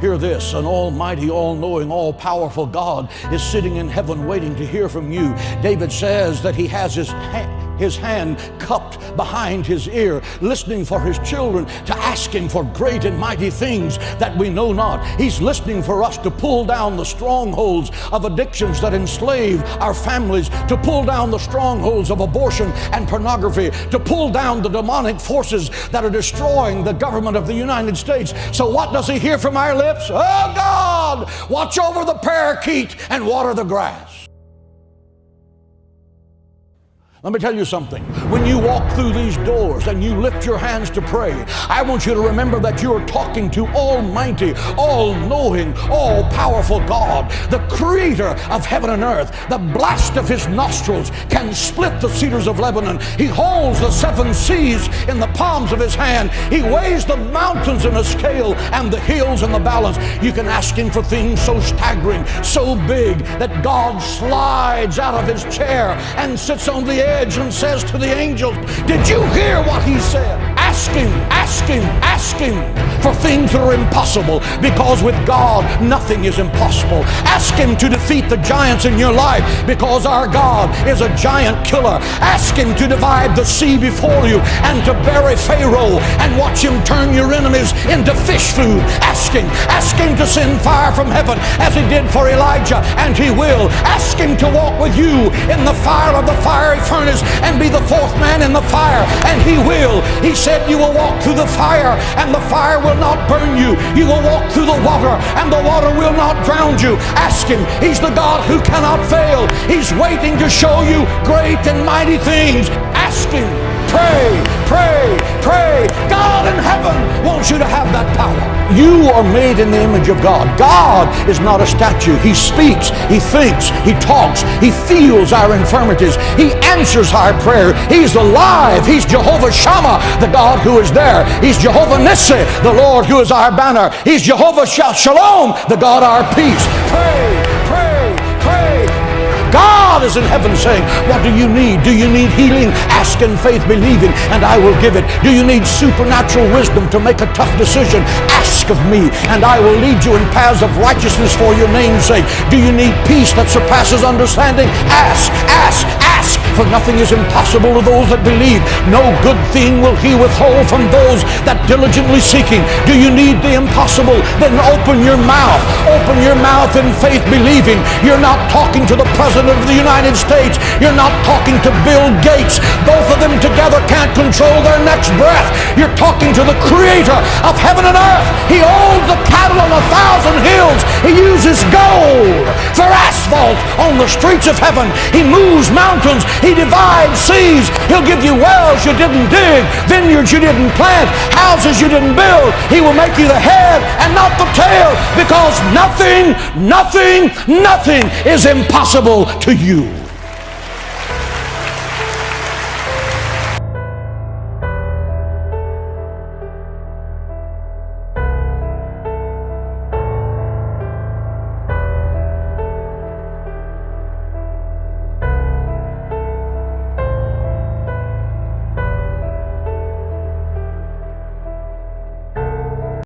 Hear this, an almighty, all-knowing, all-powerful God is sitting in heaven waiting to hear from you. David says that he has his hand cupped behind his ear, listening for his children to ask him for great and mighty things that we know not. He's listening for us to pull down the strongholds of addictions that enslave our families, to pull down the strongholds of abortion and pornography, to pull down the demonic forces that are destroying the government of the United States. So what does he hear from our lips? Oh God, watch over the parakeet and water the grass. Let me tell you something. When you walk through these doors and you lift your hands to pray, I want you to remember that you are talking to Almighty, all-knowing, all-powerful God, the creator of heaven and earth. The blast of his nostrils can split the cedars of Lebanon. He holds the seven seas in the palms of his hand. He weighs the mountains in a scale and the hills in the balance. You can ask him for things so staggering, so big, that God slides out of his chair and sits on the edge and says to the angels, did you hear what he said? Ask him, ask him, ask him for things that are impossible, because with God nothing is impossible. Ask him to defeat the giants in your life, because our God is a giant killer. Ask him to divide the sea before you and to bury Pharaoh and watch him turn your enemies into fish food. Ask him to send fire from heaven as he did for Elijah, and he will. Ask him to walk with you in the fire of the fiery furnace and be the fourth man in the fire, and he will. He said you will walk through the fire and the fire will not burn you. You will walk through the water and the water will not drown you. Ask him. He's the God who cannot fail. He's waiting to show you great and mighty things. Ask him. Pray, pray, pray. God in heaven wants you to have that power. You are made in the image of God. God is not a statue. He speaks, he thinks, he talks, he feels our infirmities, he answers our prayer. He's alive. He's Jehovah Shammah, the God who is there. He's Jehovah Nissi, the Lord who is our banner. He's Jehovah Shalom, the God our peace. Pray, pray, pray. God is in heaven saying, what do you need? Do you need healing? Ask in faith, believing, and I will give it. Do you need supernatural wisdom to make a tough decision? Ask of me, and I will lead you in paths of righteousness for your name's sake. Do you need peace that surpasses understanding? Ask, ask, ask, for nothing is impossible to those that believe. No good thing will he withhold from those that diligently seek him. Do you need the impossible? Then open your mouth. Open your mouth in faith, believing. You're not talking to the President of the United States. You're not talking to Bill Gates. Both of them together can't control their next breath. You're talking to the Creator of heaven and earth. He owns the cattle on 1,000 hills. He uses gold for asphalt on the streets of heaven. He moves mountains. He divides seas. He'll give you wells you didn't dig, vineyards you didn't plant, houses you didn't build. He will make you the head and not the tail, because nothing is impossible to you.